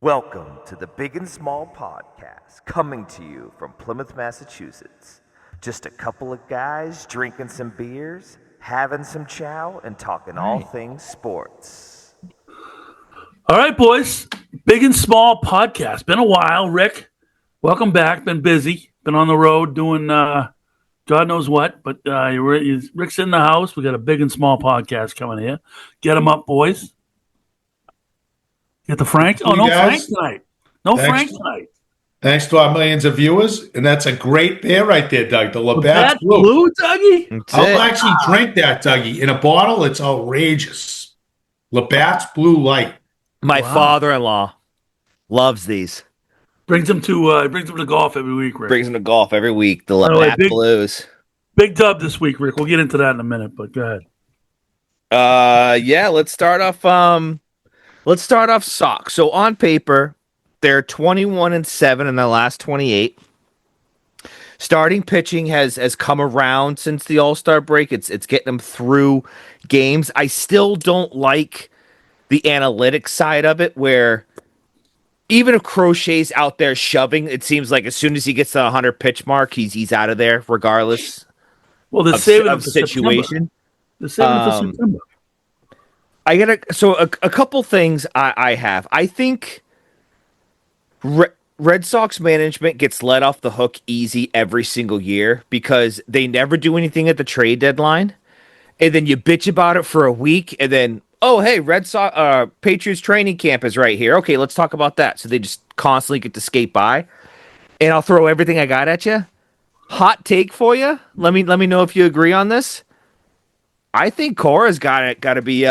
Welcome to the Big and Small Podcast, coming to you from Plymouth, Massachusetts. Just a couple of guys drinking some beers, having some chow, and talking all things sports. All right, boys. Big and Small Podcast. Been a while, Rick. Welcome back. Been busy. Been on the road doing God knows what. But Rick's in the house. We got a Big and Small Podcast coming here. Get them up, boys. Get the Frank. Oh, no Frank tonight. No Frank tonight. Thanks to our millions of viewers. And that's a great beer right there, Doug. The Labatt's Blue, Dougie? I'll actually drink that, Dougie. In a bottle, it's outrageous. Labatt's Blue Light. My father-in-law loves these. Brings him to golf every week, Rick. Brings him to golf every week. The Labatt Blues. Big dub this week, Rick. We'll get into that in a minute, but go ahead. Let's start off. Let's start off Sox. So on paper, they're 21-7 in the last 28. Starting pitching has come around since the All-Star break. It's getting them through games. I still don't like the analytics side of it, where even if Crochet's out there shoving, it seems like as soon as he gets to the 100 pitch mark, he's out of there, regardless. Well, the situation. The 7th of September. A couple things I have. I think Red Sox management gets let off the hook easy every single year because they never do anything at the trade deadline, and then you bitch about it for a week, and then Red Sox Patriots training camp is right here. Okay, let's talk about that. So they just constantly get to skate by, and I'll throw everything I got at you. Hot take for you. Let me know if you agree on this. I think Cora's got to be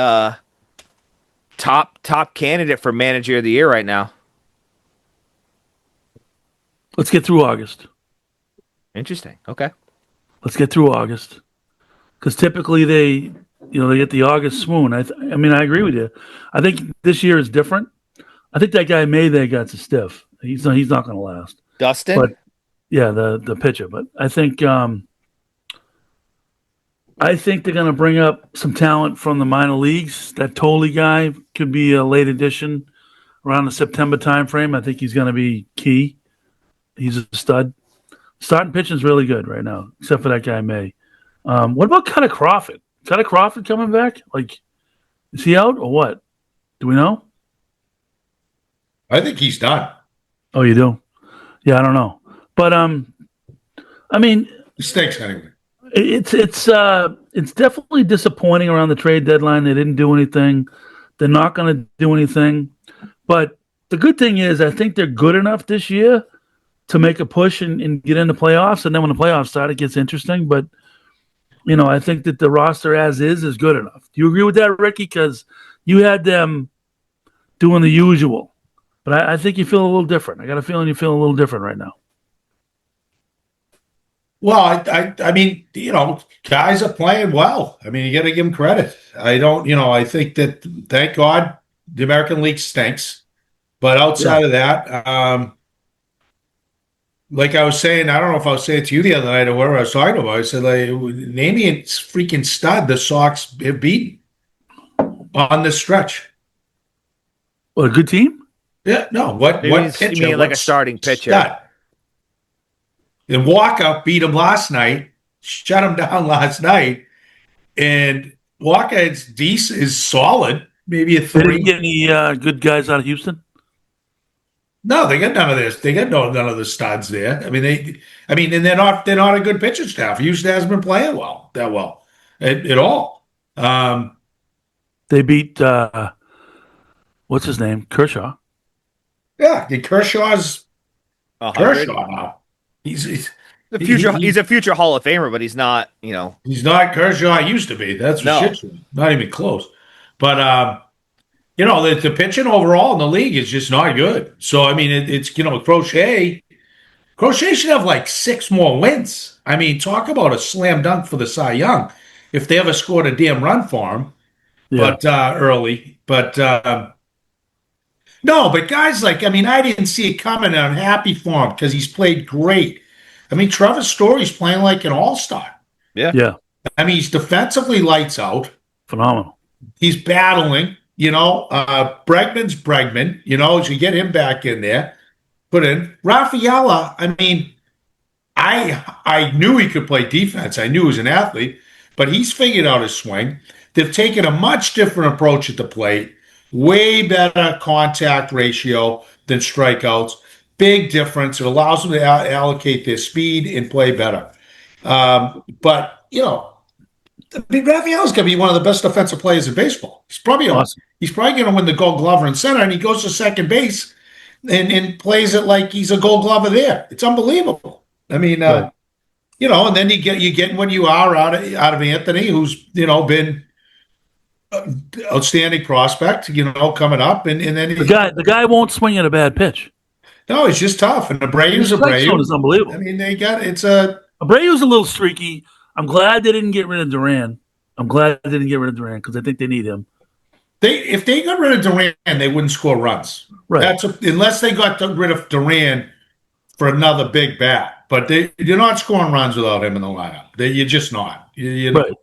top candidate for manager of the year right now. Let's get through August. Interesting. Okay. Let's get through August, because typically they get the August swoon. I agree with you. I think this year is different. I think that guy May there got a stiff. He's not going to last. Dustin. But yeah, the pitcher. But I think they're going to bring up some talent from the minor leagues. That Tolley guy could be a late addition around the September timeframe. I think he's going to be key. He's a stud. Starting pitching is really good right now, except for that guy May. What about Cutter Crawford? Cutter Crawford coming back? Like, is he out or what? Do we know? I think he's done. Oh, you do? Yeah, I don't know. But He stinks anyway. It's definitely disappointing around the trade deadline. They didn't do anything. They're not going to do anything. But the good thing is, I think they're good enough this year to make a push and get into playoffs. And then when the playoffs start, it gets interesting. But, I think that the roster as is good enough. Do you agree with that, Ricky? Because you had them doing the usual. But I think you feel a little different. I got a feeling you feel a little different right now. Well, I mean, guys are playing well. I mean, you got to give them credit. I think that, thank God, the American League stinks. But outside of that, like I was saying, I don't know if I was saying it to you the other night or where I was talking about. I said, name me a freaking stud the Sox have beaten on this stretch. What, a good team? Yeah, no. What pitcher? You mean like a starting pitcher? Stud. And Walker beat him last night, shut him down last night, and Walker is solid, maybe a 3. They didn't get any good guys out of Houston? No, they got none of this. They got none of the studs there. And they're not a good pitching staff. Houston hasn't been playing that well at all. They beat what's his name? Kershaw. Yeah, Kershaw's Kershaw now. He's a future Hall of Famer, but he's not, He's not Kershaw used to be. That's for shit. Not even close. But the pitching overall in the league is just not good. So it's Crochet should have like 6 more wins. I mean, talk about a slam dunk for the Cy Young if they ever scored a damn run for him. Yeah. But early. But no, but guys I didn't see it coming, and I'm happy for him because he's played great. Trevor Story's playing like an all-star. Yeah. He's defensively lights out. Phenomenal. He's battling. Bregman's Bregman. As you get him back in there, put in Rafaela. I mean, I knew he could play defense. I knew he was an athlete, but he's figured out his swing. They've taken a much different approach at the plate. Way better contact ratio than strikeouts. Big difference. It allows them to allocate their speed and play better. But I mean, Raphael's going to be one of the best defensive players in baseball. Awesome. He's probably going to win the Gold Glover in center, and he goes to second base and plays it like he's a Gold Glover there. It's unbelievable. I mean, Right. and then you get what you are out of Anthony, who's been outstanding prospect, coming up, and then The guy won't swing at a bad pitch. no, it's just tough. And His strike zone is unbelievable. I mean, Abreu's a little streaky. I'm glad they didn't get rid of Duran. Because I think they need him. if they got rid of Duran, they wouldn't score runs. Right. Unless they got rid of Duran for another big bat. But you're not scoring runs without him in the lineup. You're just not. Right.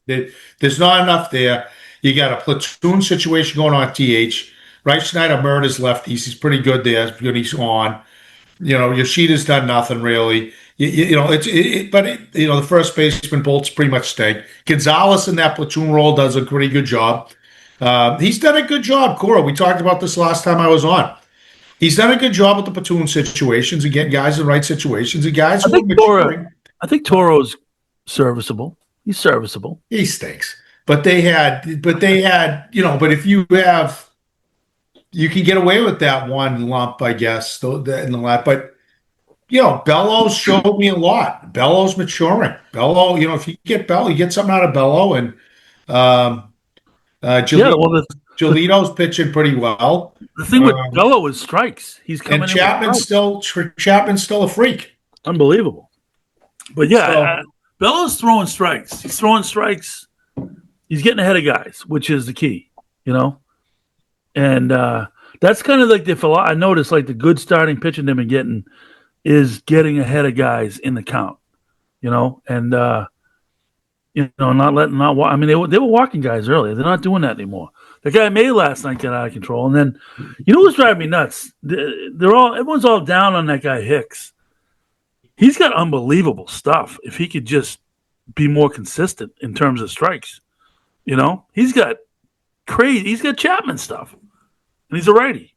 There's not enough there. You got a platoon situation going on at TH. Right, Schneider murders lefties. He's pretty good there when he's on. Yoshida's done nothing really. The first baseman bolts pretty much stink. Gonzalez in that platoon role does a pretty good job. He's done a good job, Cora. We talked about this last time I was on. He's done a good job with the platoon situations and getting guys in the right situations and guys who are maturing. I think Toro's serviceable. He's serviceable. He stinks. But if you have, you can get away with that one lump, I guess, in the lap. But, Bellows showed me a lot. Bellows maturing. Bello, if you get Bello, you get something out of Bello. And Giolito's pitching pretty well. The thing with Bello is strikes. He's coming and in. Chapman's still a freak. Unbelievable. But yeah, Bello's throwing strikes. He's throwing strikes. He's getting ahead of guys, which is the key, And that's kind of like I noticed, like the good starting pitching they've been getting is getting ahead of guys in the count, and I mean, they were walking guys earlier. They're not doing that anymore. The guy May last night got out of control, and then what's driving me nuts? Everyone's all down on that guy Hicks. He's got unbelievable stuff. If he could just be more consistent in terms of strikes, he's got crazy. He's got Chapman stuff, and he's a righty.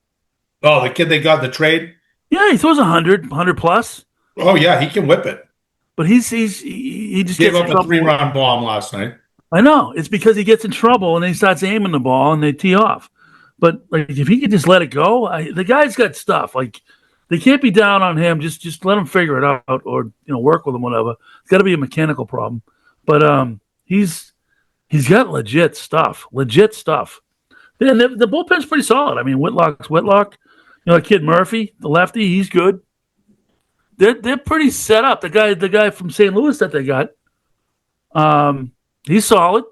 Oh, the kid they got in the trade. Yeah, he throws 100 plus. Oh yeah, he can whip it. But he just gave gets up a 3-run bomb last night. I know. It's because he gets in trouble and then he starts aiming the ball and they tee off. But like if he could just let it go, the guy's got stuff. Like they can't be down on him. Just let him figure it out or work with him, whatever. It's got to be a mechanical problem. But he's got legit stuff. Then the bullpen's pretty solid. I mean, Whitlock's Whitlock. Kid Murphy, the lefty, he's good. They're pretty set up. The guy from St. Louis that they got, he's solid.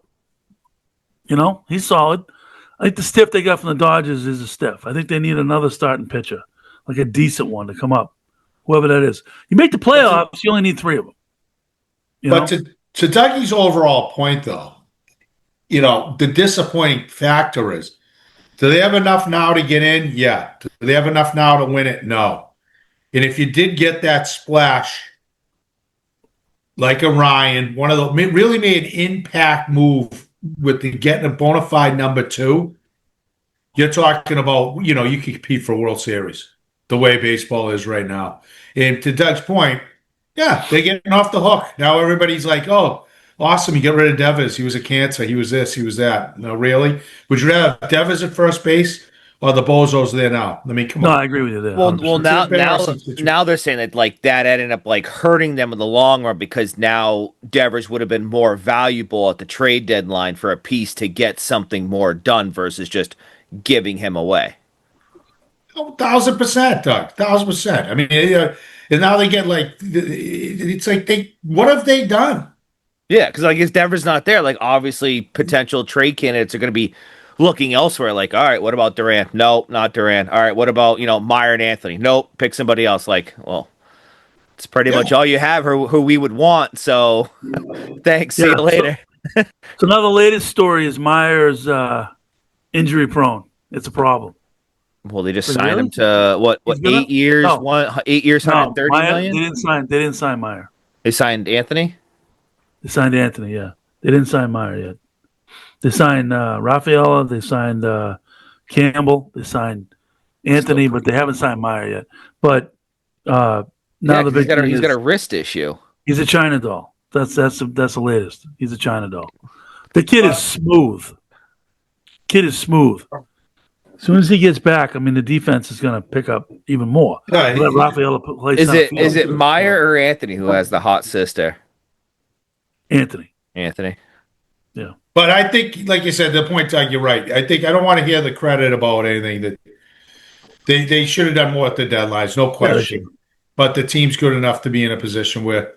He's solid. I think the stiff they got from the Dodgers is a stiff. I think they need another starting pitcher, like a decent one to come up, whoever that is. You make the playoffs, you only need 3 of them. But to Dougie's overall point, though, the disappointing factor is, do they have enough now to get in? Yeah. Do they have enough now to win it? No. And if you did get that splash, like a Ryan, one of those really made an impact move with getting a bona fide number 2, you're talking about, you can compete for a World Series the way baseball is right now. And to Doug's point, yeah, they're getting off the hook. Now everybody's like, oh, awesome, you get rid of Devers. He was a cancer. He was this, he was that. No, really? Would you rather have Devers at first base or the Bozos there now? I mean, come on. No, I agree with you there. Well, now they're saying that like that ended up like hurting them in the long run because now Devers would have been more valuable at the trade deadline for a piece to get something more done versus just giving him away. 1,000%, Doug. 1,000%. I mean, and now they get like it's like what have they done? Yeah, because I guess Devers not there. Like obviously, potential trade candidates are going to be looking elsewhere. Like, all right, what about Durant? No, not Durant. All right, what about Meyer and Anthony? Nope, pick somebody else. Like, well, it's pretty much all you have who we would want. So, thanks. See you later. So now the latest story is Meyer's injury prone. It's a problem. Well, they just Wait, signed really? him to what He's gonna- 8 years, No. 8 years, No, 130 Meyer, million. They didn't sign Meyer. They signed Anthony. They signed Anthony. Yeah, they didn't sign Meyer yet. They signed Rafaela. They signed Campbell. They signed Anthony, but they haven't signed Meyer yet. But now Yeah, the 'cause big thing he's is got a wrist issue. he's a China doll. That's the latest. He's a China doll. The kid is smooth. As soon as he gets back, I mean, the defense is going to pick up even more. Right. Let Rafaela play. Is center it field. is it Meyer or Anthony who has the hot sister? Anthony? Anthony. Yeah. But I think, like you said, the point, Doug, you're right. I think I don't want to hear the credit about anything that they should have done more at the deadlines, no question. But the team's good enough to be in a position where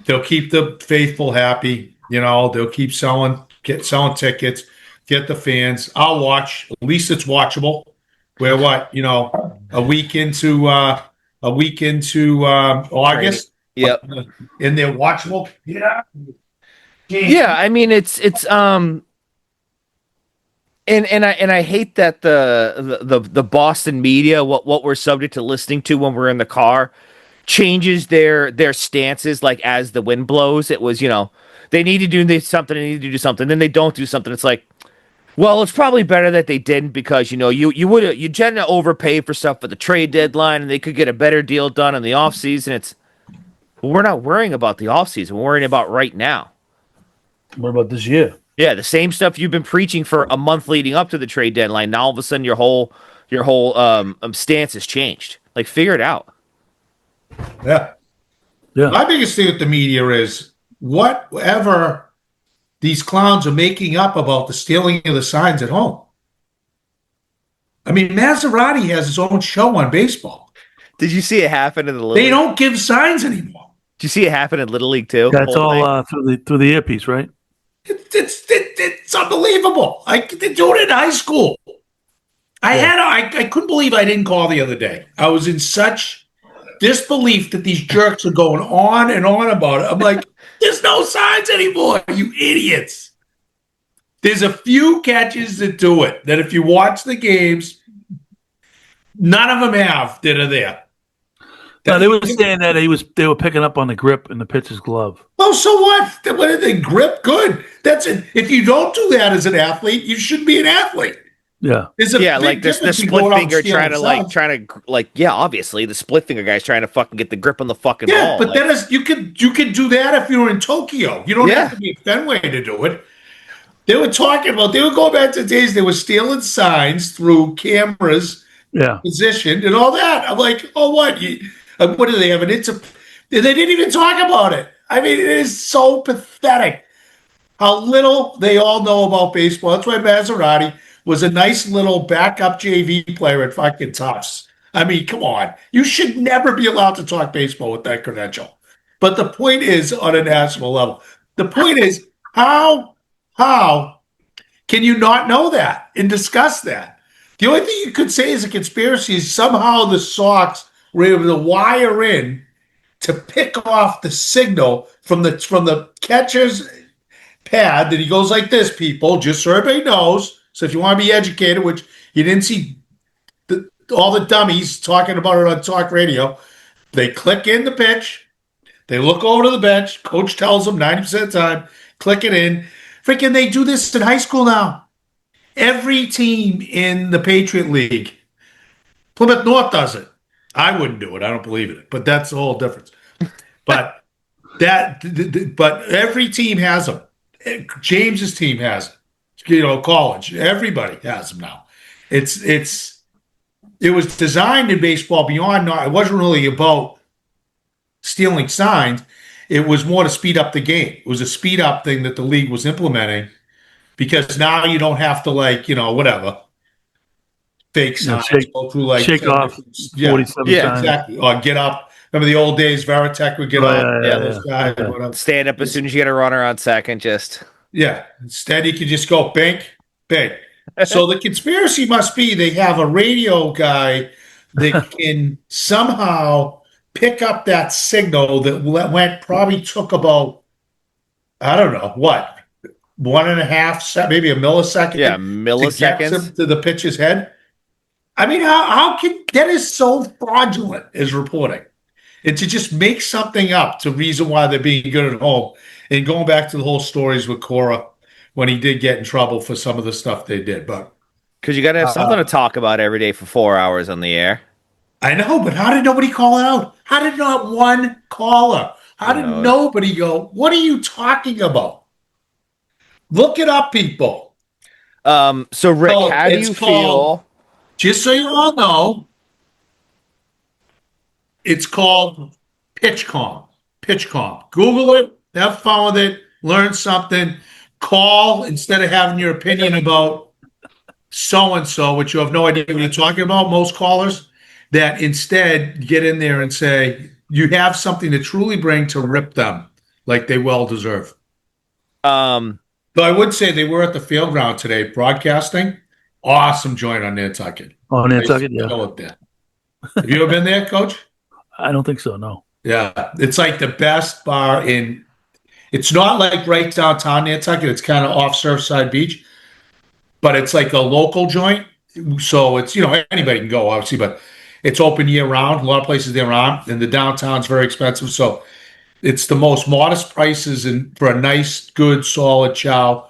they'll keep the faithful happy. They'll keep selling tickets, get the fans. I'll watch. At least it's watchable. Where a week into August. Yep. And they're watchable. Yeah. Yeah, I mean it's and I hate that the Boston media, what we're subject to listening to when we're in the car, changes their stances like as the wind blows. It was, they need to do something, they need to do something, then they don't do something. It's like, well, it's probably better that they didn't because you tend to overpay for stuff at the trade deadline and they could get a better deal done in the offseason. We're not worrying about the offseason, we're worrying about right now. What about this year? Yeah, the same stuff you've been preaching for a month leading up to the trade deadline. Now all of a sudden your whole stance has changed. Like, figure it out. Yeah. My biggest thing with the media is whatever these clowns are making up about the stealing of the signs at home. I mean, Maserati has his own show on baseball. Did you see it happen in the Little They League? don't give signs anymore. Did you see it happen in Little League too? That's all through the earpiece, right? It's unbelievable. They do it in high school. I couldn't believe I didn't call the other day. I was in such disbelief that these jerks are going on and on about it. I'm like, there's no signs anymore, you idiots. There's a few catches that do it, that if you watch the games, none of them have that are there. No, they were saying that they were picking up on the grip in the pitcher's glove. Oh, so what? What did they grip? Good. That's it. If you don't do that as an athlete, you shouldn't be an athlete. Yeah. Like the split finger trying to yeah, obviously the split finger guy's trying to fucking get the grip on the fucking ball. Yeah, but that is you can do that if you're in Tokyo. You don't have to be in Fenway to do it. They were going back to the days they were stealing signs through cameras, positioned and all that. I'm like, oh, what do they have? They didn't even talk about it. I mean, it is so pathetic how little they all know about baseball. That's why Maserati was a nice little backup JV player at fucking Tufts. I mean, come on. You should never be allowed to talk baseball with that credential. But the point is, on a national level, the point is, how can you not know that and discuss that? The only thing you could say is a conspiracy is somehow the Sox were able to wire in to pick off the signal from the catcher's pad that he goes like this, people, just so everybody knows. So if you want to be educated, which you didn't see all the dummies talking about it on talk radio, they click in the pitch, they look over to the bench, coach tells them 90% of the time, click it in. Freaking they do this in high school now. Every team in the Patriot League, Plymouth North does it. I wouldn't do it. I don't believe in it. But that's the whole difference. But but every team has them. James's team has it. College. Everybody has them now. It was designed in baseball beyond not. It wasn't really about stealing signs. It was more to speed up the game. It was a speed up thing that the league was implementing because now you don't have to whatever. Fake signs, go through shake off 47 times. Exactly. Or get up. Remember the old days, Veritek would get up. Those guys, whatever. Stand up as soon as you get a runner on second, just. Yeah. Instead, you can just go bink. So the conspiracy must be they have a radio guy that can somehow pick up that signal that probably took about, I don't know, what, 1.5 maybe a millisecond. Yeah, milliseconds. To get to the pitcher's head. I mean, how can that is so fraudulent is reporting. And to just make something up to reason why they're being good at home. And going back to the whole stories with Cora when he did get in trouble for some of the stuff they did. But Because you got to have something to talk about every day for 4 hours on the air. I know, but how did nobody call it out? How did not one caller? How did nobody go, what are you talking about? Look it up, people. So Rick, how do you feel? Just so you all know, it's called PitchCom. PitchCom. Google it, have fun with it, learn something, call instead of having your opinion about so-and-so, which you have no idea what you're talking about, most callers, that instead get in there and say, you have something to truly bring to rip them like they well deserve. Um, Though I would say they were at the field ground today broadcasting. Awesome joint on Nantucket. Oh, Nantucket, yeah. Up there. Have you ever been there, Coach? I don't think so, no. Yeah. It's like the best bar in it's not like right downtown Nantucket. It's kind of off Surfside Beach, but it's like a local joint. So it's, anybody can go, obviously, but it's open year round. A lot of places year round, and the downtown's very expensive. So it's the most modest prices for a nice, good, solid chow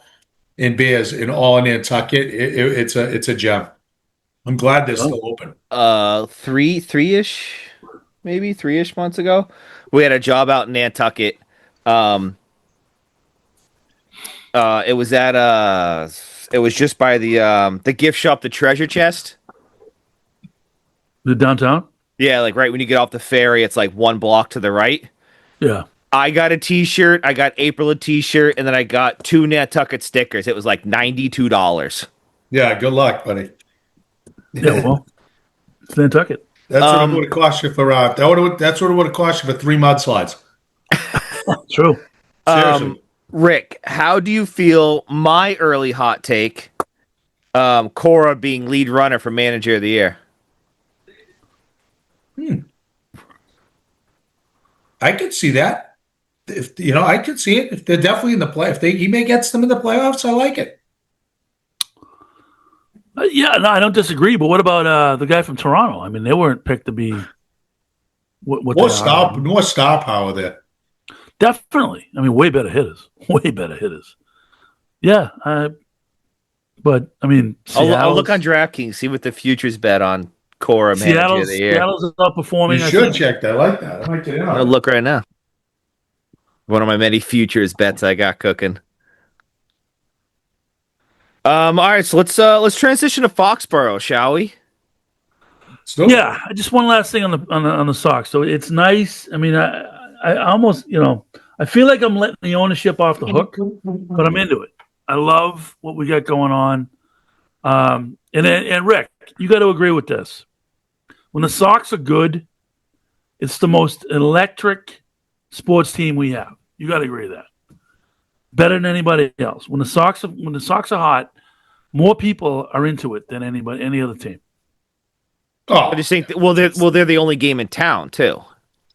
and beers in all of Nantucket. It's a gem. I'm glad they're still open. three-ish, maybe 3-ish months ago, we had a job out in Nantucket. It was it was just by the gift shop, the Treasure Chest. The downtown? Yeah, like right when you get off the ferry, it's like one block to the right. Yeah. I got a T-shirt. I got April a T-shirt, and then I got 2 Nantucket stickers. It was like $92. Yeah, good luck, buddy. Yeah, well, it's Nantucket. That's what it would have cost you for that's what it would have cost you for 3 mudslides. True. Seriously. Rick, how do you feel? My early hot take: Cora being lead runner for Manager of the Year. I could see that. If I could see it. If they're definitely in the play, if he may get them in the playoffs, I like it. Yeah, no, I don't disagree. But what about the guy from Toronto? I mean, they weren't picked to be what More they star power there. Definitely. I mean, way better hitters. Way better hitters. Yeah. But, I mean, I'll look on DraftKings, see what the futures bet on Cora Manager of the Year. Seattle's outperforming. You should check that. I like that. I might get in on I'll look right now. One of my many futures bets I got cooking. All right, so let's transition to Foxborough, shall we? Yeah, just one last thing on the Sox. So it's nice. I mean, I almost, I feel like I'm letting the ownership off the hook, but I'm into it. I love what we got going on. And Rick, you got to agree with this. When the Sox are good, it's the most electric sports team we have. You got to agree with that. Better than anybody else. When the Sox are hot, more people are into it than any other team. I just think they're the only game in town too.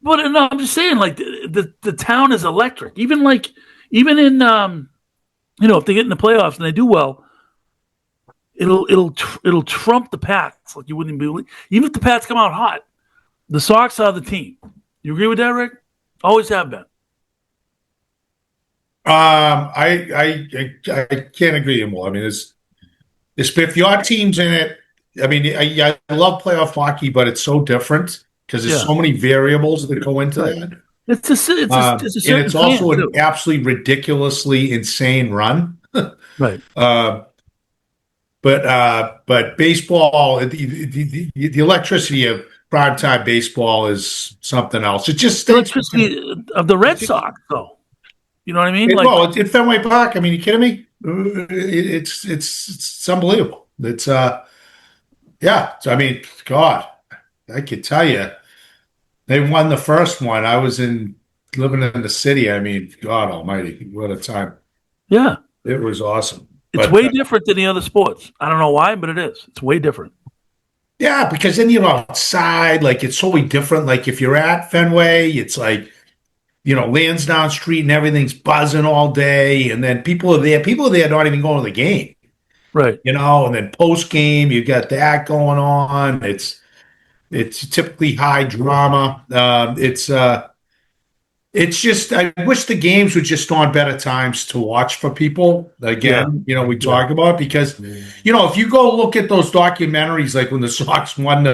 But no, I'm just saying, like the town is electric. Even in if they get in the playoffs and they do well, it'll trump the Pats like you wouldn't believe. Even if the Pats come out hot, the Sox are the team. You agree with that, Rick? Always have been. I can't agree more. I mean, it's if your team's in it. I mean, I love playoff hockey, but it's so different because there's so many variables that go into that. It's a and it's also an absolutely ridiculously insane run. Right. But baseball, the electricity of primetime baseball is something else. It just electricity of the Red Sox, though. You know what I mean? Well, it's Fenway Park. I mean, you kidding me? It's unbelievable. It's yeah. So, I mean, God, I could tell you, they won the first one. I was living in the city. I mean, God Almighty, what a time! Yeah, it was awesome. It's way different than the other sports. I don't know why, but it is. It's way different. Yeah, because then you're outside, like it's totally different. Like if you're at Fenway, it's like, Lansdowne Street and everything's buzzing all day, and then people are there. People are there not even going to the game. Right. And then post game, you got that going on. It's typically high drama. It's just I wish the games were just on better times to watch for people. Again, we talk about it because, if you go look at those documentaries, like when the Sox won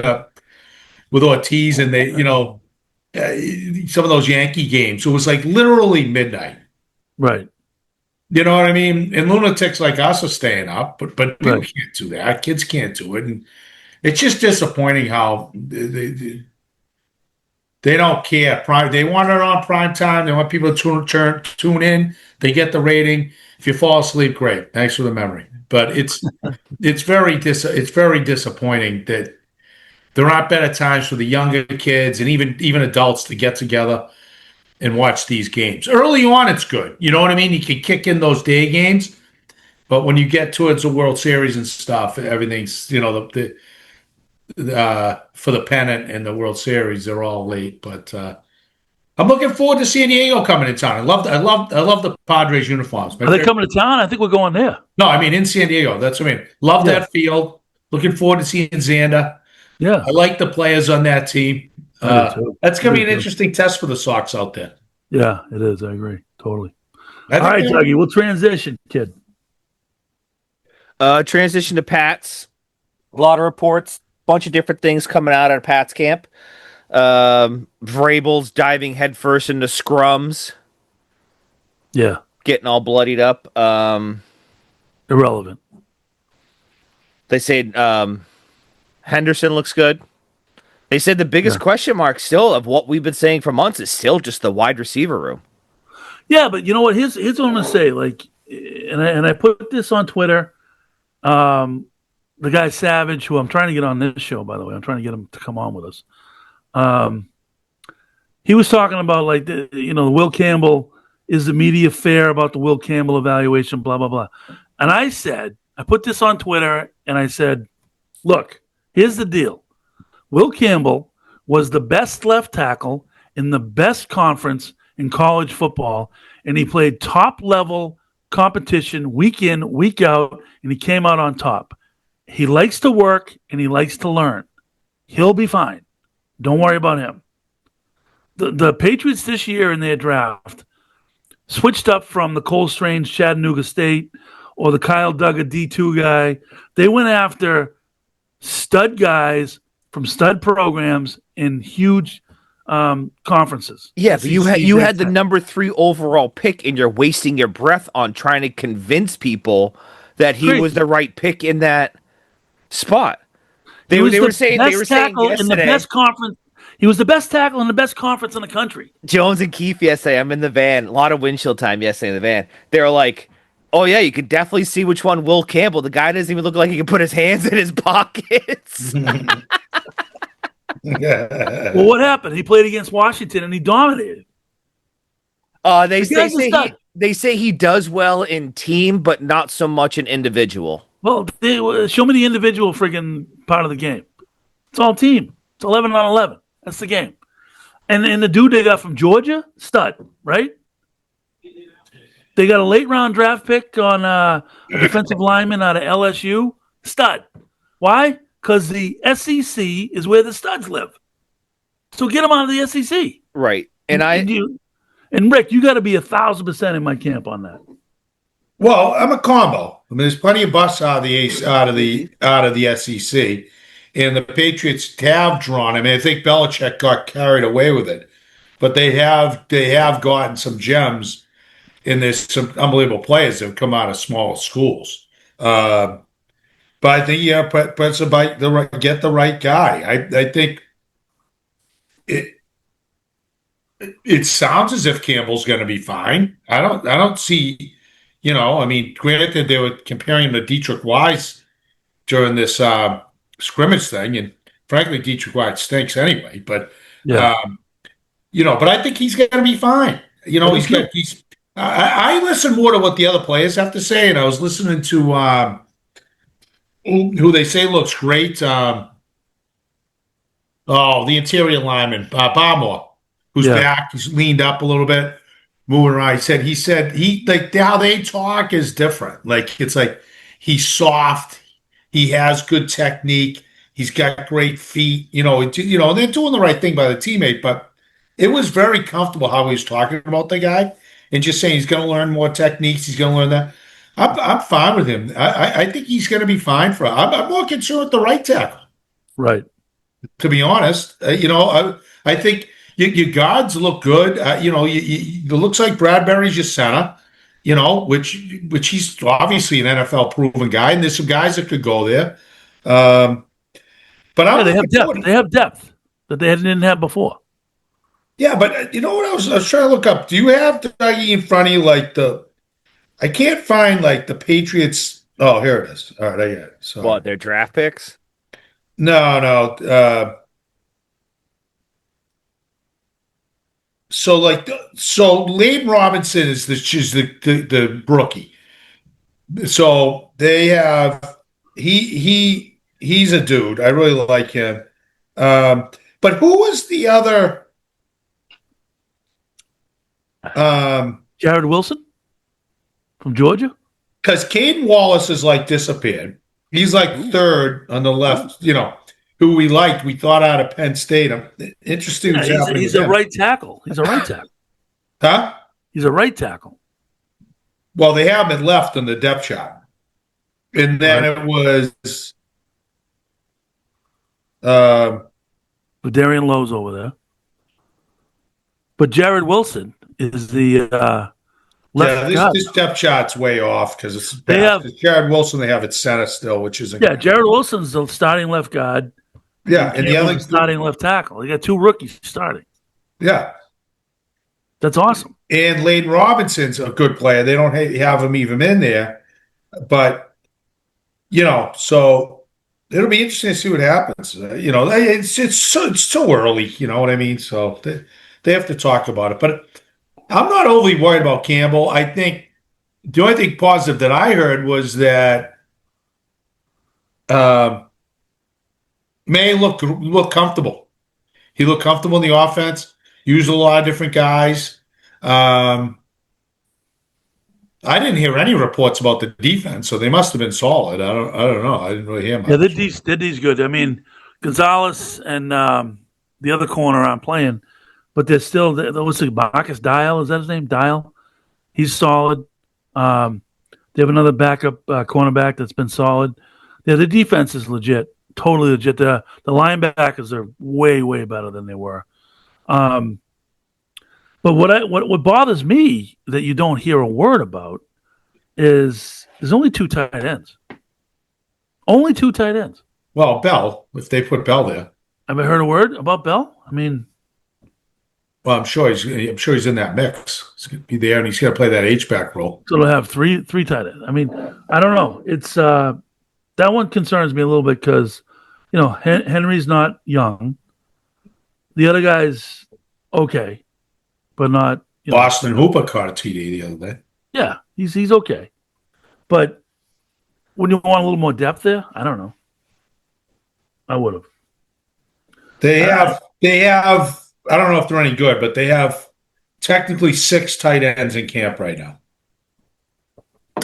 with Ortiz and they, some of those Yankee games, it was like literally midnight. Right. You know what I mean? And lunatics like us are staying up, but people Right. can't do that. Kids can't do it, and it's just disappointing how they don't care. They want it on prime time. They want people to tune in. They get the rating. If you fall asleep, great. Thanks for the memory. But it's very disappointing that there aren't better times for the younger kids and even adults to get together and watch these games. Early on, it's good. You know what I mean? You can kick in those day games, but when you get towards the World Series and stuff, everything's for the pennant and the World Series, they're all late. But I'm looking forward to San Diego coming in town. I love the Padres uniforms. Are they coming to town? I think we're going there. No, I mean in San Diego. That's what I mean. Love that field. Looking forward to seeing Xander. Yeah. I like the players on that team. I do too. That's going to be an too. interesting test for the Sox out there. Yeah, it is. I agree. Totally. All All right, Dougie, we'll transition, kid. Transition to Pats. A lot of reports, bunch of different things coming out at Pats camp. Vrabel's diving headfirst into scrums. Yeah. Getting all bloodied up. Irrelevant. They said Henderson looks good. They said the biggest question mark still of what we've been saying for months is still just the wide receiver room. Yeah, but you know what? Here's what I'm gonna say. Like, and I put this on Twitter. The guy Savage, who I'm trying to get on this show, by the way, I'm trying to get him to come on with us. He was talking about like Will Campbell, is the media fair about the Will Campbell evaluation, blah blah blah. And I put this on Twitter, and I said, look, here's the deal. Will Campbell was the best left tackle in the best conference in college football, and he played top-level competition week in, week out, and he came out on top. He likes to work, and he likes to learn. He'll be fine. Don't worry about him. The Patriots this year in their draft switched up from the Cole Strange Chattanooga State or the Kyle Duggar D2 guy. They went after stud guys from stud programs in huge conferences. Yeah, but you had the number 3 overall pick, and you're wasting your breath on trying to convince people that he was the right pick in that spot. They were saying yesterday, in the best conference. He was the best tackle in the best conference in the country. Jones and Keefe yesterday. I'm in the van. A lot of windshield time yesterday in the van. They were like, "Oh yeah, you could definitely see which one Will Campbell. The guy doesn't even look like he can put his hands in his pockets." Well, what happened? He played against Washington and he dominated. They say he does well in team, but not so much in individual. Well, show me the individual friggin' part of the game. It's all team. It's 11 on 11. That's the game. And the dude they got from Georgia, stud, right? They got a late round draft pick on a defensive lineman out of LSU, stud. Why? Because the SEC is where the studs live. So get them out of the SEC. Right. And Rick, you got to be 1,000% in my camp on that. Well, I'm a combo. I mean, there's plenty of busts out of the SEC, and the Patriots have drawn. I mean, I think Belichick got carried away with it, but they have gotten some gems, and there's some unbelievable players that have come out of small schools. But I think but it's about get the right guy. I think it sounds as if Campbell's going to be fine. I don't see. I mean, granted, they were comparing him to Dietrich Wise during this scrimmage thing, and frankly, Dietrich Wise stinks anyway. But but I think he's going to be fine. I listen more to what the other players have to say, and I was listening to who they say looks great. The interior lineman, Barmore, who's back. He's leaned up a little bit. Moving around, he said he like how they talk is different. Like it's like He's soft. He has good technique. He's got great feet. They're doing the right thing by the teammate, but it was very comfortable how he was talking about the guy and just saying he's going to learn more techniques. He's going to learn that. I'm fine with him. I think he's going to be fine for. I'm more concerned with the right tackle. Right. To be honest, I think your guards look good. It looks like Bradbury's your center. Which he's obviously an NFL proven guy, and there's some guys that could go there. But they have depth. They have depth that they didn't have before. Yeah, but you know what I was trying to look up. Do you have Dougie in front of you? I can't find the Patriots. Oh, here it is. All right, I got it. So What, their draft picks? no. So Lane Robinson is the rookie. So they have he's a dude. I really like him. But who was the other? Jared Wilson from Georgia. Because Caden Wallace is disappeared. He's third on the left. Who we liked. We thought out of Penn State. Interesting. He's a right tackle. He's a right tackle. Huh? He's a right tackle. Well, they have him at left on the depth chart. And then it was Darian Lowe's over there. But Jared Wilson is the left guard. This depth chart's way off because it's They have Jared Wilson. They have at center still, which isn't. Yeah, Jared Wilson's the starting left guard. Yeah, and the other starting left tackle. They got two rookies starting. Yeah, that's awesome. And Layden Robinson's a good player. They don't have him even in there, but so it'll be interesting to see what happens. It's so early. You know what I mean? So they have to talk about it, but I'm not overly worried about Campbell. I think the only thing positive that I heard was that May looked comfortable. He looked comfortable in the offense. Used a lot of different guys. I didn't hear any reports about the defense, so they must have been solid. I don't know. I didn't really hear much. Yeah, they're good. I mean, Gonzalez and the other corner aren't playing, but they're still. What's it? Marcus Dial, is that his name? Dial. He's solid. They have another backup cornerback that's been solid. Yeah, the defense is legit, totally legit. The linebackers are way better than they were. But what bothers me that you don't hear a word about is there's only two tight ends. Only two tight ends. Well, Bell, if they put Bell there. Have I heard a word about Bell? I mean, well, I'm sure he's in that mix. He's going to be there, and he's going to play that H-back role. So they'll have three tight ends. I mean, I don't know. It's that one concerns me a little bit because Henry's not young. The other guy's okay, but not. Boston Hooper caught a TD the other day. Yeah, he's okay, but wouldn't you want a little more depth there? I don't know. I would have. They have. I don't know if they're any good, but they have technically 6 tight ends in camp right now.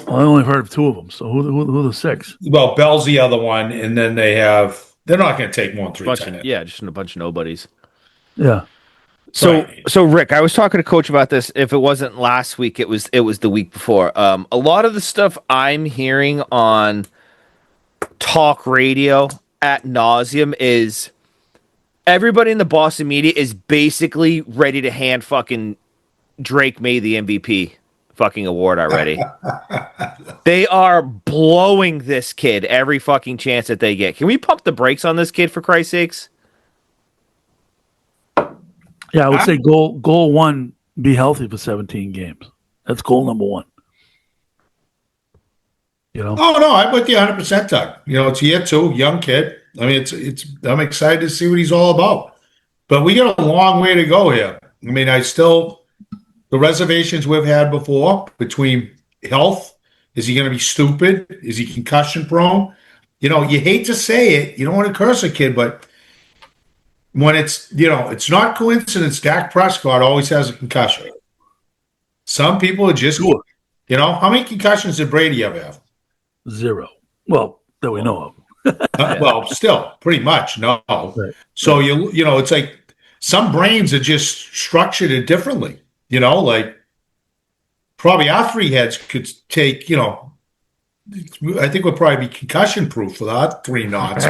Well, I only heard of 2 of them. So who are the 6? Well, Bell's the other one, and then they have. They're not going to take more than 3 tight ends. Yeah, just a bunch of nobodies. Yeah. So Rick, I was talking to Coach about this. If it wasn't last week, it was the week before. A lot of the stuff I'm hearing on talk radio ad nauseum is everybody in the Boston media is basically ready to hand fucking Drake May the MVP fucking award already. They are blowing this kid every fucking chance that they get. Can we pump the brakes on this kid for Christ's sakes? Yeah, I would say goal 1, be healthy for 17 games. That's goal number 1. Oh no, I'm with you 100%, Doug. It's year 2, young kid. I mean, it's. I'm excited to see what he's all about. But we got a long way to go here. I mean, the reservations we've had before between health. Is he going to be stupid? Is he concussion prone? You hate to say it. You don't want to curse a kid, but when it's not coincidence. Dak Prescott always has a concussion. Some people are just, how many concussions did Brady ever have? Zero. Well, that we know of. Well, still, pretty much, no. Right. So it's like some brains are just structured differently. Like probably our three heads could take, I think we'll probably be concussion proof with our 3 knots.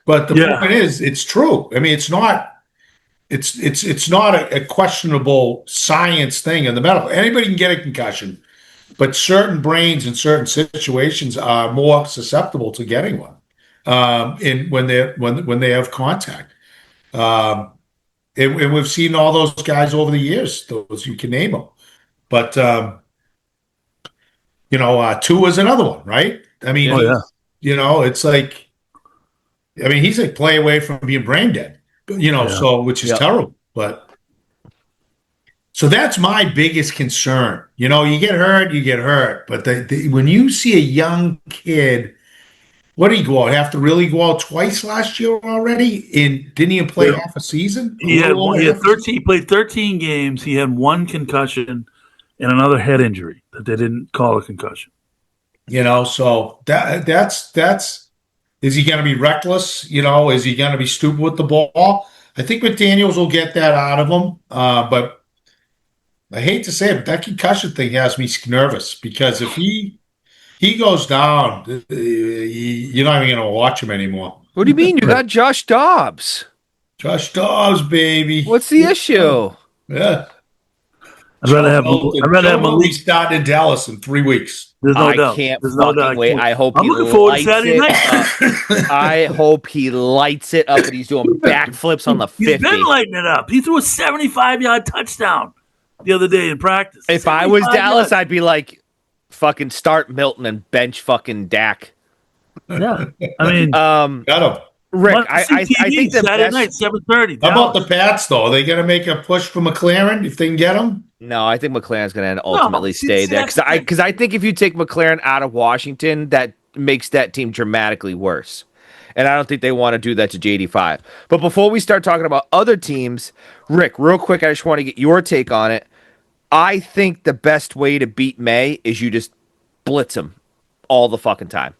But the Yeah. point is, it's true. I mean, it's not a questionable science thing in the medical. Anybody can get a concussion, but certain brains in certain situations are more susceptible to getting one. When they have contact. And we've seen all those guys over the years. Those you can name them, but Tua is another one, right? I mean, it's like, I mean, he's a play away from being brain dead, so which is terrible. But so that's my biggest concern. You get hurt. But when you see a young kid, what did he go out? Have to really go out twice last year already? And didn't he even play half a season? He had 13. He played 13 games. He had 1 concussion and another head injury that they didn't call a concussion. So that's is he going to be reckless? Is he going to be stupid with the ball? I think McDaniels will get that out of him. But I hate to say it, but that concussion thing has me nervous because if he goes down, you're not even going to watch him anymore. What do you mean? You got Josh Dobbs. Josh Dobbs, baby. What's the issue? Yeah. I'd rather have Malik starting in Dallas in 3 weeks. There's no I doubt. can't There's fucking no doubt. wait. I hope I'm he looking forward to lights Saturday it night. up. I hope he lights it up and he's doing backflips on the 50. He's been lighting it up. He threw a 75-yard touchdown the other day in practice. If I was 75 Dallas, yards. I'd be like, fucking start Milton and bench fucking Dak. Yeah. I mean, Got him. Rick, I think the Saturday best night, 7:30. How about the Pats, though? Are they going to make a push for McLaren if they can get him? No, I think McLaren's going to ultimately stay there that's the because I think if you take McLaren out of Washington, that makes that team dramatically worse. And I don't think they want to do that to JD5. But before we start talking about other teams, Rick, real quick, I just want to get your take on it. I think the best way to beat May is you just blitz them all the fucking time.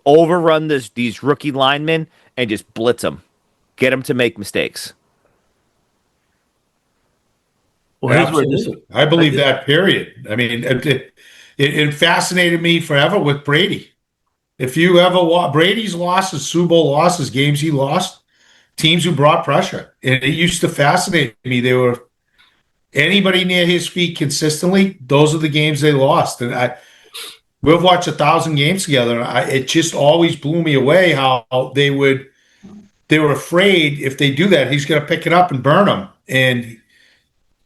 Overrun these rookie linemen and just blitz them. Get them to make mistakes. Well, Absolutely. I believe that, period. I mean, it fascinated me forever with Brady. If you ever Brady's losses, Super Bowl losses, games he lost, teams who brought pressure. And it used to fascinate me. They were anybody near his feet consistently, those are the games they lost. And we've watched 1,000 games together. And it just always blew me away how they were afraid if they do that, he's going to pick it up and burn them. And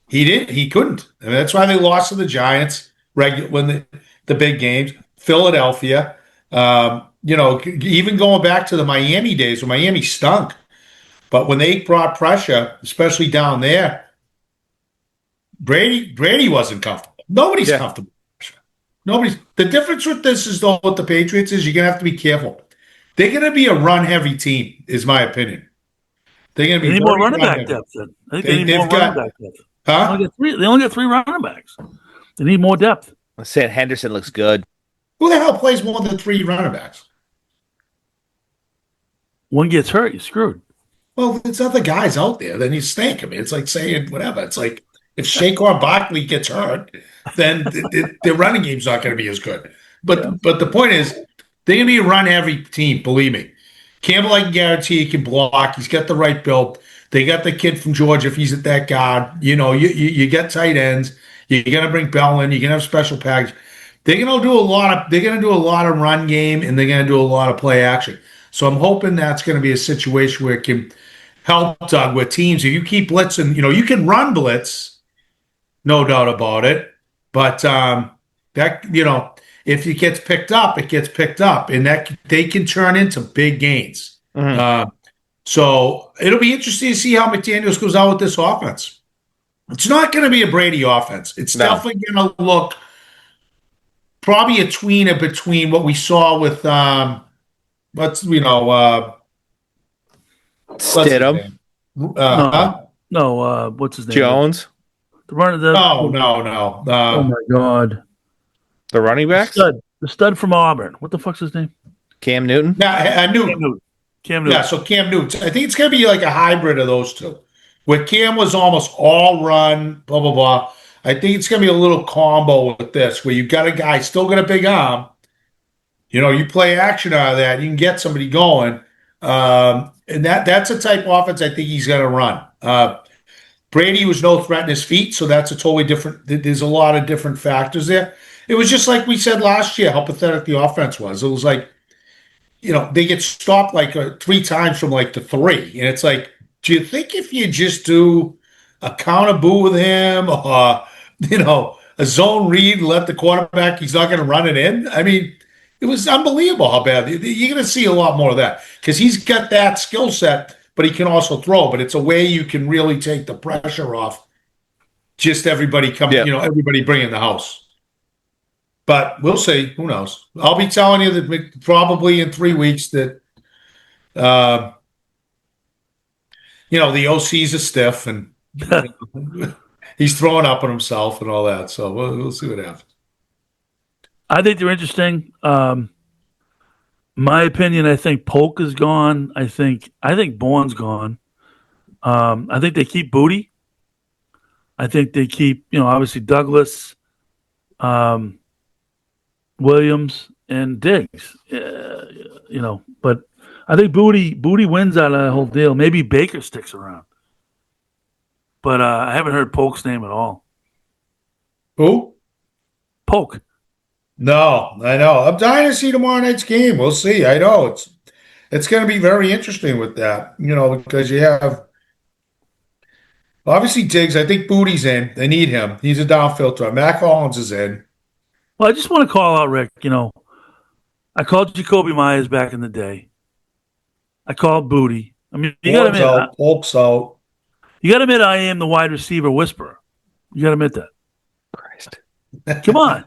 he didn't. He couldn't. I mean, that's why they lost to the Giants when the big games. Philadelphia. Even going back to the Miami days when Miami stunk. But when they brought pressure, especially down there, Brady wasn't comfortable. Nobody's comfortable. The difference with this is, though, with the Patriots is you're going to have to be careful. They're going to be a run-heavy team, is my opinion. They're going to be they need more running back depth. Then I think they need more running back depth. Huh? They only got 3 running backs. They need more depth. I said Henderson looks good. Who the hell plays more than 3 running backs? One gets hurt, you're screwed. Well, there's other guys out there, then you stink. I mean, it's like saying whatever. It's like if Saquon Barkley gets hurt, then the running game's not going to be as good. But the point is, they're going to be a run-heavy team, believe me. Campbell, I can guarantee he can block. He's got the right build. They got the kid from Georgia if he's at that guard. You get tight ends. You're going to bring Bell in. You're going to have special package. They're going to do a lot of run game, and they're going to do a lot of play action. So I'm hoping that's going to be a situation where it can help Doug with teams. If you keep blitzing, you can run blitz, no doubt about it. But if it gets picked up, it gets picked up, and that they can turn into big gains. Mm-hmm. So it'll be interesting to see how McDaniels goes out with this offense. It's not going to be a Brady offense. It's definitely going to look probably a tweener between what we saw with Stidham. What's his name? Jones. The runner. No. Oh my God. The running backs? The stud from Auburn. What the fuck's his name? Cam Newton. Yeah, Cam Newton. Cam Newton. Yeah, so Cam Newton. I think it's going to be like a hybrid of those two. Where Cam was almost all run, blah, blah, blah. I think it's going to be a little combo with this, where you've got a guy still got a big arm. You know, you play action out of that, you can get somebody going. And that's a type of offense I think he's going to run. Brady was no threat in his feet, so that's a totally different. There's a lot of different factors there. It was just like we said last year, how pathetic the offense was. It was like, you know, they get stopped like 3 times from like the 3. And it's like, do you think if you just do a counter boo with him or, you know, a zone read and let the quarterback, he's not going to run it in? I mean, it was unbelievable how bad. You're going to see a lot more of that because he's got that skill set, but he can also throw. But it's a way you can really take the pressure off just everybody coming, Yeah. you know, everybody bringing the house. But we'll see. Who knows? I'll be telling you that probably in 3 weeks that, you know, the OC's a stiff and he's throwing up on himself and all that. So we'll see what happens. I think they're interesting. My opinion, I think Polk is gone. I think Bourne's gone. I think they keep Booty. I think they keep, you know, obviously Douglas, Williams, and Diggs. You know, but I think Booty wins out of the whole deal. Maybe Baker sticks around, but I haven't heard Polk's name at all. Who? Polk. No, I know. I'm dying to see tomorrow night's game. We'll see. I know it's going to be very interesting with that, you know, because you have obviously Diggs. I think Booty's in. They need him. He's a downfield threat. Mac Hollins is in. Well, I just want to call out Rick. You know, I called Jacoby Myers back in the day. I called Booty. I mean, you got to admit, Polk's out. you got to admit, I am the wide receiver whisperer. You got to admit that. Christ. Come on,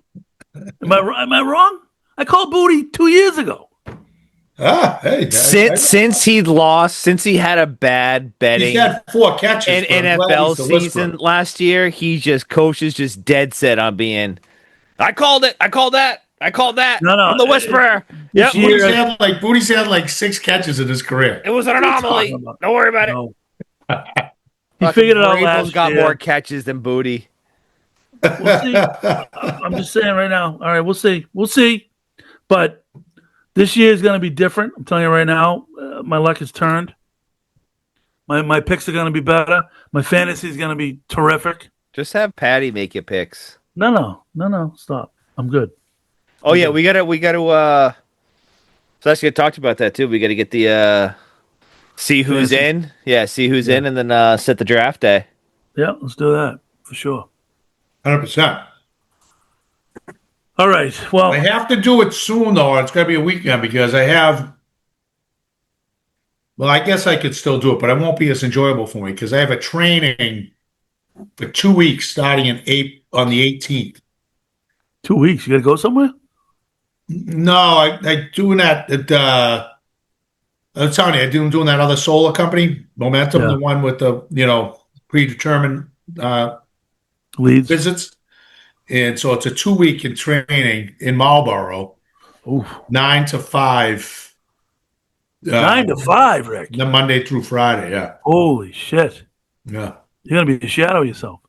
am I wrong? I called Booty 2 years ago. Hey, Since he had a bad betting he's had 4 catches in NFL season last year, coach is just dead set on being. I called it. I called that. No, I'm the whisperer. Yep. Booty's had like 6 catches in his career. It was an anomaly. Don't worry about it. No. He figured it out Vrabel's last got year. more catches than Booty. We'll see. I'm just saying right now. All right, we'll see. We'll see. But this year is going to be different. I'm telling you right now. My luck has turned. My picks are going to be better. My fantasy is going to be terrific. Just have Patty make your picks. No. Stop. I'm good. Oh yeah, we gotta. So actually, I talked about that too. We got to get the see who's in. Yeah, see who's in, and then set the draft day. Yeah, let's do that for sure. 100%. All right. Well, I have to do it soon though. It's going to be a weekend because I have. Well, I guess I could still do it, but it won't be as enjoyable for me because I have a training for 2 weeks starting on the 18th. 2 weeks. You got to go somewhere? No, I doing that at I'm telling you, I'm doing that other solar company, Momentum, Yeah. the one with the, you know, predetermined Leads. visits. And so it's a 2-week in training in Marlboro, Oof. 9 to 5. 9 to 5, Rick. The Monday through Friday, yeah. Holy shit. Yeah. You're going to be a shadow of yourself.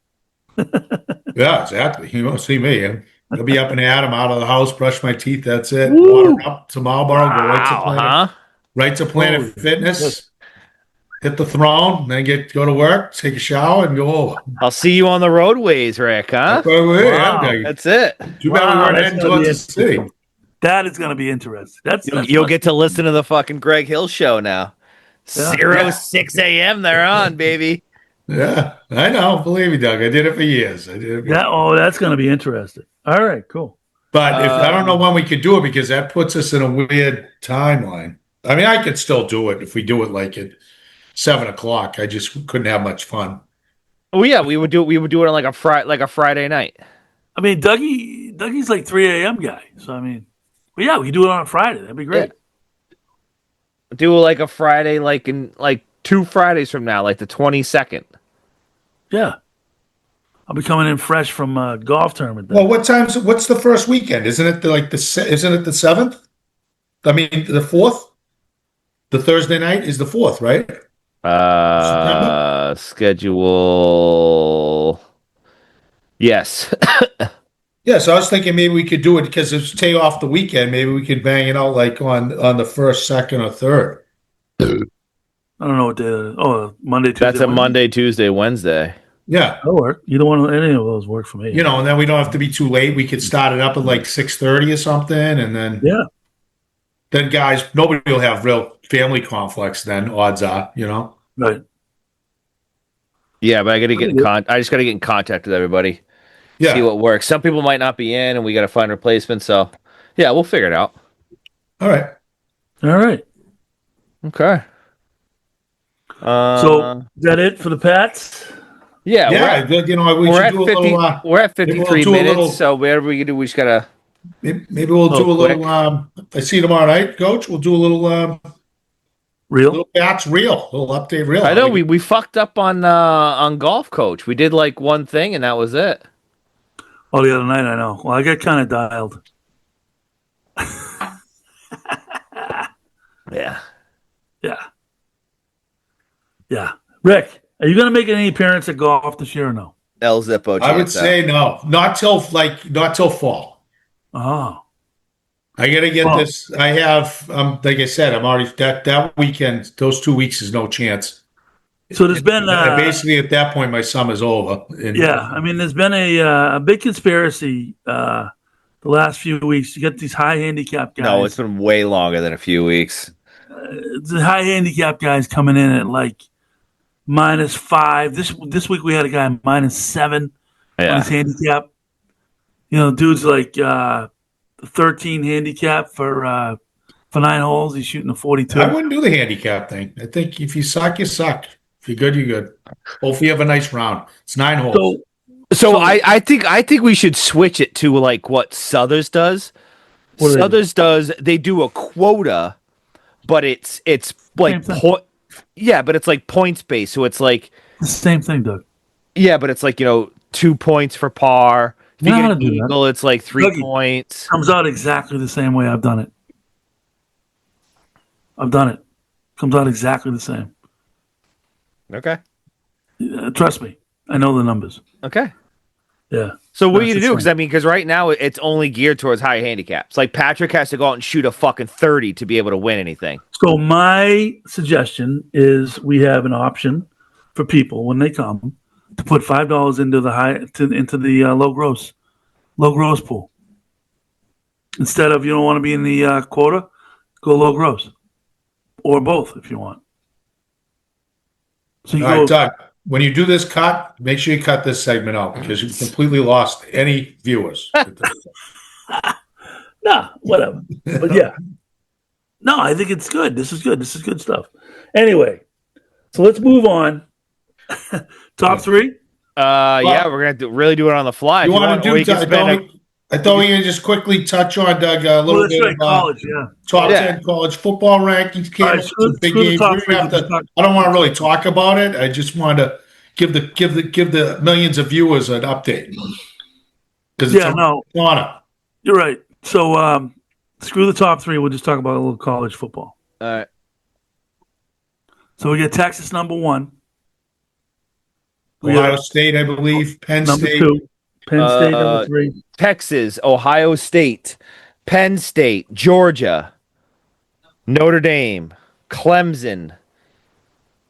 Yeah, exactly. You won't see me. I'll be up and at 'em out of the house, brush my teeth, that's it. Woo. Water up to Marlboro, go right to Planet Holy Fitness. shit. Hit the throne, then go to work, take a shower, and go over. I'll see you on the roadways, Rick. Huh? Wow. That's it. Too bad we weren't that's heading gonna towards be the city. interesting. That is going to be interesting. That's You'll get to listen to the fucking Greg Hill show now. Yeah. 6 a.m. They're on, baby. Yeah, I know. Believe me, Doug. I did it for years. that's going to be interesting. All right, cool. But I don't know when we could do it because that puts us in a weird timeline. I mean, I could still do it if we do it like at 7:00. I just couldn't have much fun. Oh yeah, we would do it. We would do it on like a Friday night. I mean, Dougie's like 3 a.m. guy. So, I mean, well, yeah, we can do it on a Friday. That'd be great. Do like a Friday, like in like 2 Fridays from now, like the 22nd. Yeah. I'll be coming in fresh from a golf tournament. Then. Well, what's the first weekend? Isn't it isn't it the 7th? I mean, the 4th? The Thursday night is the 4th, right? September? Schedule. Yes. Yeah, so I was thinking maybe we could do it because it's take off the weekend. Maybe we could bang it out like on the first, second, or third. I don't know what day that is. Oh, Monday, Tuesday. That's a Monday, Tuesday, Wednesday. Yeah. That'll work. Either one, any of those work for me. And then we don't have to be too late. We could start it up at like 6:30 or something, and then guys, nobody will have real family conflicts. Then odds are, Right. Yeah, but I got to get I just got to get in contact with everybody. Yeah. See what works. Some people might not be in, and we got to find replacements. So, yeah, we'll figure it out. All right. Okay. So is that it for the Pats? Yeah. We're at 50. We're at 53 minutes. So whatever we can do, we just gotta. Maybe we'll do a little. I see you tomorrow night, Coach. We'll do a little. Little Pats reel, little update reel. I know we fucked up on golf, Coach. We did like one thing, and that was it. Oh, the other night, I know. Well, I got kind of dialed. Yeah. Rick, are you going to make any appearance at golf this year or no? El Zippo. I would say no, not till fall. Oh. I got to get this. I have, like I said, I'm already that weekend. Those 2 weeks is no chance. So there's been basically at that point my summer's over. I mean, there's been a big conspiracy the last few weeks to get these high handicap guys. No, it's been way longer than a few weeks. The high handicap guys coming in at like -5. This week we had a guy -7 on his handicap. Dude's like 13 handicap for 9 holes. He's shooting a 42. I wouldn't do the handicap thing. I think if you suck, you suck. If you're good, you're good. Hopefully, you have a nice round. It's 9 holes. So I think we should switch it to like what Southers does. Southers does. They do a quota, but it's like but it's like points based. So it's like the same thing, Doug. Yeah, but it's like 2 points for par. If you get an eagle, it's like 3 points. Comes out exactly the same way I've done it. Comes out exactly the same. Okay. Trust me. I know the numbers. Okay. Yeah. So what are you going to do? Because right now it's only geared towards high handicaps. Like Patrick has to go out and shoot a fucking 30 to be able to win anything. So my suggestion is we have an option for people when they come to put $5 into the low gross pool. Instead of you don't want to be in the quota, go low gross, or both if you want. So All right, Doug. When you do this cut, make sure you cut this segment out because you've completely lost any viewers. Nah, whatever. But yeah. No, I think it's good. This is good. This is good stuff. Anyway, so let's move on. Top 3? Yeah, we're gonna really do it on the fly. You want to do? I thought we were going to just quickly touch on Doug a little bit of college, top 10 college football rankings. Big games. I don't want to really talk about it. I just want to give the millions of viewers an update because it's honor. You're right. So screw the top 3. We'll just talk about a little college football. All right. So we get Texas number 1. Ohio State, I believe. Penn State. Number 2. Penn State number 3. Texas, Ohio State, Penn State, Georgia, Notre Dame, Clemson,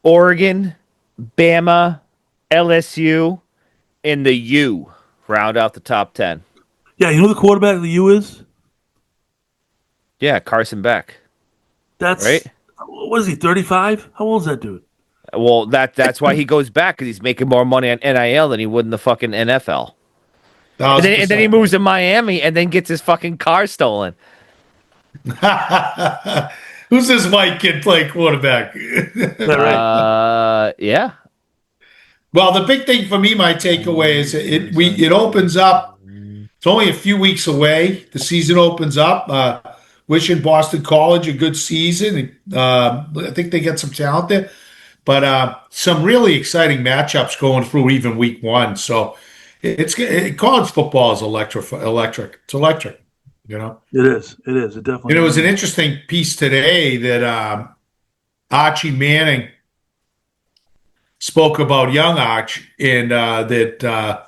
Oregon, Bama, LSU, and the U round out the top 10. Yeah, you know who the quarterback of the U is? Yeah, Carson Beck. That's right. What is he? 35? How old is that dude? Well, that's why he goes back because he's making more money on NIL than he would in the fucking NFL. And then he moves to Miami and then gets his fucking car stolen. Who's this white kid playing quarterback? Yeah. Well, the big thing for me, my takeaway is it opens up. It's only a few weeks away. The season opens up. Wishing Boston College a good season. I think they got some talent there, but some really exciting matchups going through even week 1. So college football is electric. It's electric, you know. It is. It is. It definitely And it was an is. interesting piece today that Archie Manning spoke about young Arch, and that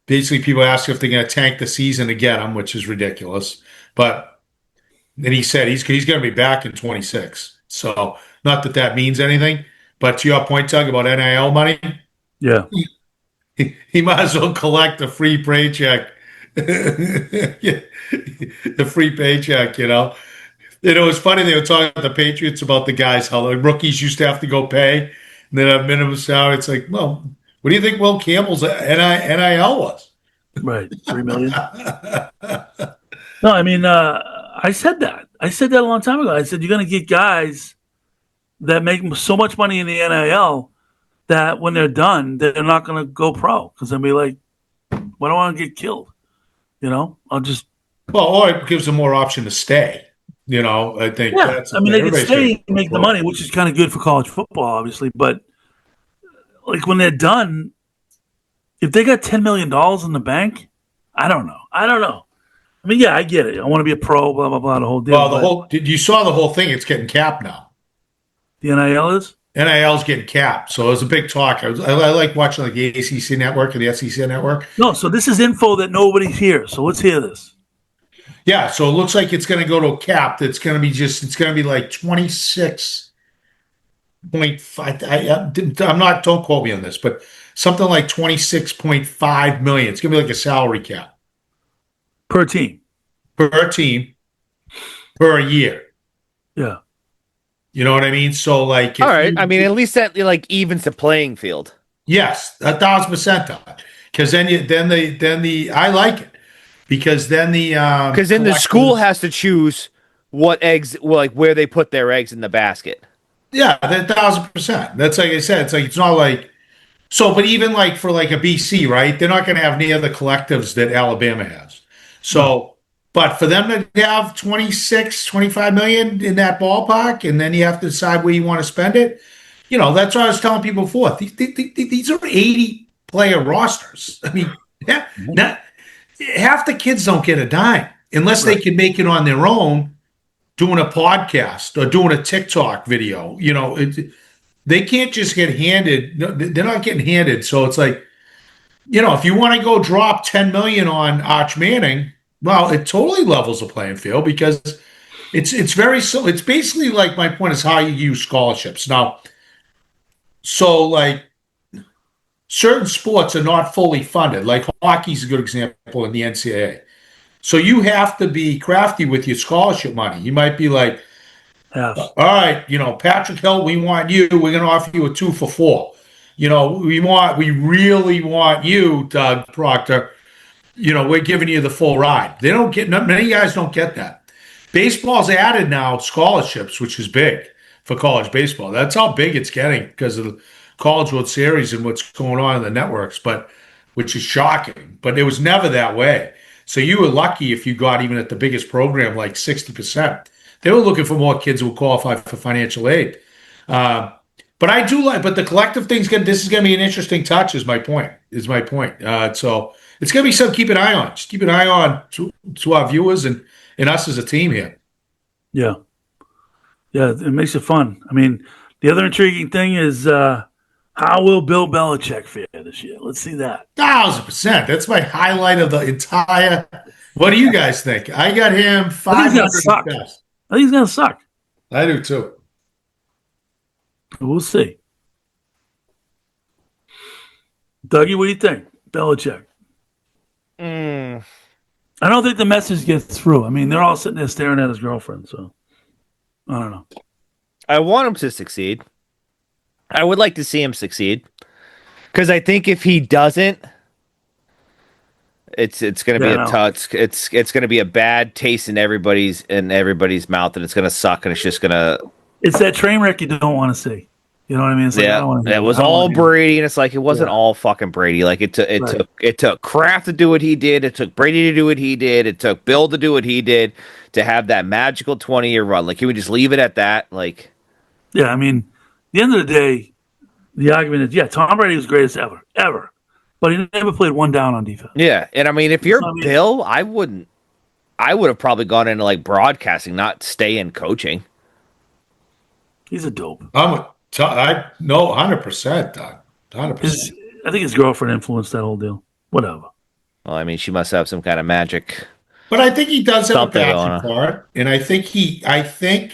basically people ask if they're going to tank the season to get him, which is ridiculous. But then he said he's going to be back in 26. So not that that means anything, but to your point, Doug, about NIL money, Yeah. he might as well collect the free paycheck. The free paycheck, you know. And it was funny, they were talking to the Patriots about the guys, how the rookies used to have to go pay, and then a minimum salary. It's like, well, what do you think Will Campbell's NIL was? Right. 3 million. No, I mean, I said that. I said that a long time ago. I said, you're going to get guys that make so much money in the NIL that when they're done, they're not going to go pro because they'll be like, "Why do I want to get killed?" You know, I'll just Well, or it gives them more option to stay. You know, I think that's I mean, they can everybody's stay gonna and make the money, which is kind of good for college football, obviously. But like when they're done, if they got $10 million in the bank, I don't know. I mean, yeah, I get it. I want to be a pro, blah blah blah, the whole deal. Well, you saw the whole thing. It's getting capped now. the NIL is. NIL's getting capped, so it was a big talk. I like watching like the ACC network and the SEC network. No, so this is info that nobody's here. So let's hear this. Yeah, so it looks like it's going to go to a cap. That's going to be it's going to be like 26.5. I'm not. Don't quote me on this, but something like 26.5 million. It's going to be like a salary cap Per team. per team per year. Yeah. You know what I mean? So like, All right. I mean, at least that like evens the playing field. yes, 1,000%. Because then the I like it because then the Because then the school has to choose what eggs, like where they put their eggs in the basket. yeah, 1,000%. That's like I said. It's not like so, but even like for like a BC, right? They're not going to have any of the collectives that Alabama has. So, but for them to have 26, 25 million in that ballpark, and then you have to decide where you want to spend it. You know, that's what I was telling people before. These are 80 player rosters. I mean, yeah, not half the kids don't get a dime unless they can make it on their own, doing a podcast or doing a TikTok video. You know, they can't just get handed. They're not getting handed. So it's like, you know, if you want to go drop 10 million on Arch Manning, well, it totally levels the playing field because it's very so. It's basically like my point is how you use scholarships now. So like certain sports are not fully funded. Like hockey's a good example in the NCAA. So you have to be crafty with your scholarship money. You might be like, Yeah. all right, you know, Patrick Hill, we want you. We're going to offer you a 2-for-4. You know, we really want you, Doug Proctor. You know, we're giving you the full ride. They don't get, many guys don't get that. Baseball's added now scholarships, which is big for college baseball. That's how big it's getting because of the College World Series and what's going on in the networks, but which is shocking. But it was never that way. So you were lucky if you got even at the biggest program like 60%. They were looking for more kids who would qualify for financial aid. But I do like, but the collective thing's good. This is going to be an interesting touch. Is my point. So it's going to be something to keep an eye on. Just keep an eye on to our viewers and us as a team here. Yeah. Yeah. It makes it fun. I mean, the other intriguing thing is how will Bill Belichick fare this year? Let's see that. 1,000%. That's my highlight of the entire. What do you guys think? I got him 500 suck. best. I think he's going to suck. I do too. We'll see. Dougie, what do you think? Belichick. I don't think the message gets through. I mean, they're all sitting there staring at his girlfriend, so I don't know. I want him to succeed. I would like to see him succeed because I think if he doesn't, it's going to be a touch. It's going to be a bad taste in everybody's mouth, and it's going to suck, and it's just going to. It's that train wreck you don't want to see. You know what I mean? It's like, it was all Brady, and it's like it wasn't all fucking Brady. Like it took Kraft to do what he did. It took Brady to do what he did. It took Bill to do what he did to have that magical 20-year run. Like he would just leave it at that. Like, yeah, I mean, at the end of the day, the argument is, Tom Brady was the greatest ever. but he never played one down on defense. Yeah, and I mean, if you're So, I mean- Bill, I wouldn't. I would have probably gone into like broadcasting, not stay in coaching. He's a dope. I no 100%, Doug. 100%. I think his girlfriend influenced that whole deal. Whatever. Well, I mean, she must have some kind of magic. But I think he does have a Something going passion on. for it, and I think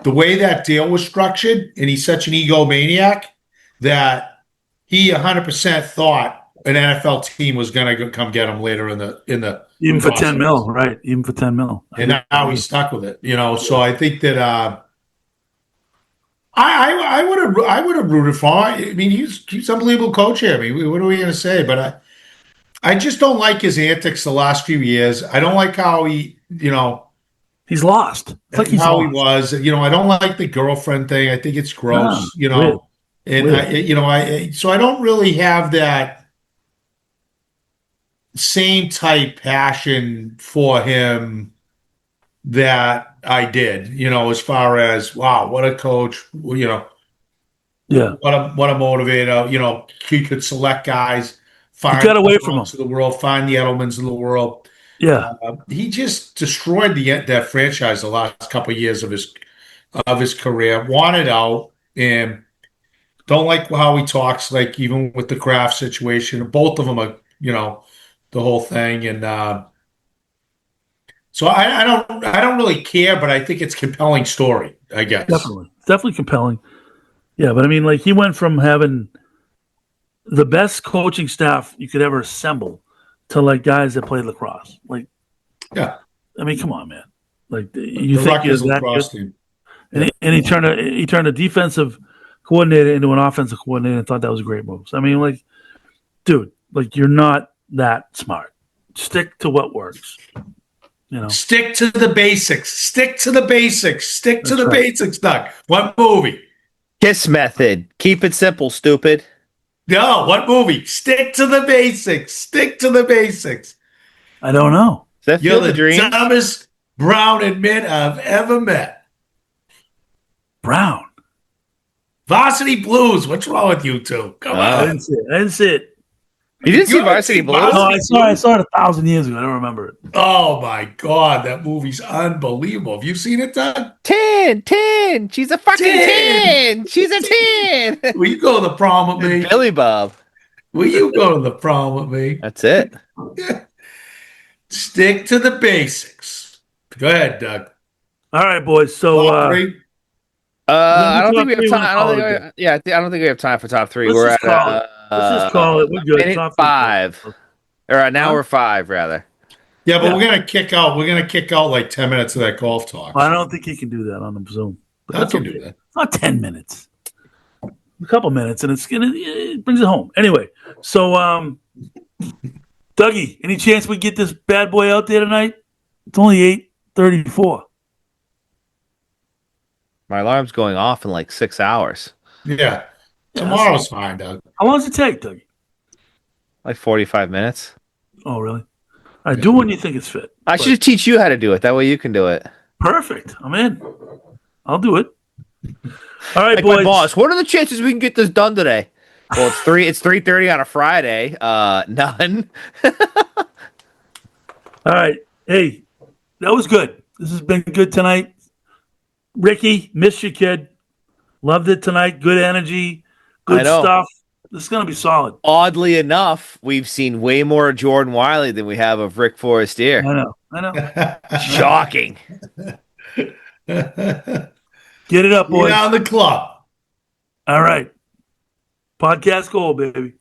the way that deal was structured, and he's such an egomaniac that he 100% thought an NFL team was going to come get him later in the Even for process. 10 mil, right? Even for 10 mil. And now he's stuck with it, So I think that I would have rooted for him. I mean, he's an unbelievable coach here. I mean, what are we going to say? But I just don't like his antics the last few years. I don't like how he, he's lost. It's like he's how lost. he was. I don't like the girlfriend thing. I think it's gross. Weird. And Weird. so I don't really have that same type passion for him that I did. As far as wow, what a coach. Yeah. What a motivator. He could select guys. Find got away from him. of the world. Find the Edelmans of the world. Yeah. He just destroyed that franchise the last couple of years of his career. Wanted out and don't like how he talks. Like even with the Kraft situation, both of them are the whole thing. And so I don't really care, but I think it's a compelling story. I guess Definitely compelling. Yeah, but I mean, like he went from having the best coaching staff you could ever assemble to like guys that played lacrosse. Like, yeah. I mean, come on, man. Like you The think you're Rutgers that lacrosse good? team. And he turned a defensive coordinator into an offensive coordinator and thought that was a great move. So, I mean, like, dude, like you're not that smart. Stick to what works. Stick to the basics. Stick to the basics. Stick to That's the right. basics, Doug. What movie? Kiss method. Keep it simple, stupid. No, what movie? Stick to the basics. Stick to the basics. I don't know. Is that You're Field the of Dreams? dumbest brown and mid I've ever met. Brown. Varsity Blues. What's wrong with you two? Come I on. didn't see it. I didn't see it. You didn't see You haven't Varsity seen Blues? Varsity- No, I saw it 1,000 years ago. I don't remember it. Oh my God, that movie's unbelievable. Have you seen it, Doug? 10. She's a fucking 10. 10. She's a 10. Will you go to the prom with me? Billy Bob. Will you go to the prom with me? That's it. Stick to the basics. Go ahead, Doug. All right, boys. So, Top three? I don't top think we have three, time. we'll I call don't it think. I don't think we have time for top three. Let's We're just at call it. Let's just call it. We're good. minute Top three. 5, or an hour 5 rather. Yeah, but Yeah. we're gonna kick out. We're gonna kick out like 10 minutes of that golf talk. I don't think he can do that on the Zoom. But I that's can okay. do that. It's not 10 minutes. A couple minutes, and it brings it home. Anyway, so Dougie, any chance we get this bad boy out there tonight? It's only 8:34. My alarm's going off in like 6 hours. Yeah. Tomorrow's fine, Doug. How long does it take, Dougie? Like 45 minutes. Oh, really? I do when you think it's fit. I But- should teach you how to do it. That way you can do it. Perfect. I'm in. I'll do it. All right, Like boys. my boss. What are the chances we can get this done today? Well, it's 3:30 on a Friday. None. All right. Hey, that was good. This has been good tonight. Ricky, missed you, kid. Loved it tonight. Good energy. Good I know. stuff. This is going to be solid. Oddly enough, we've seen way more of Jordan Wiley than we have of Rick Forrestier. I know. Shocking. Get it up, boys. Get out of the club. All right. Podcast goal, baby.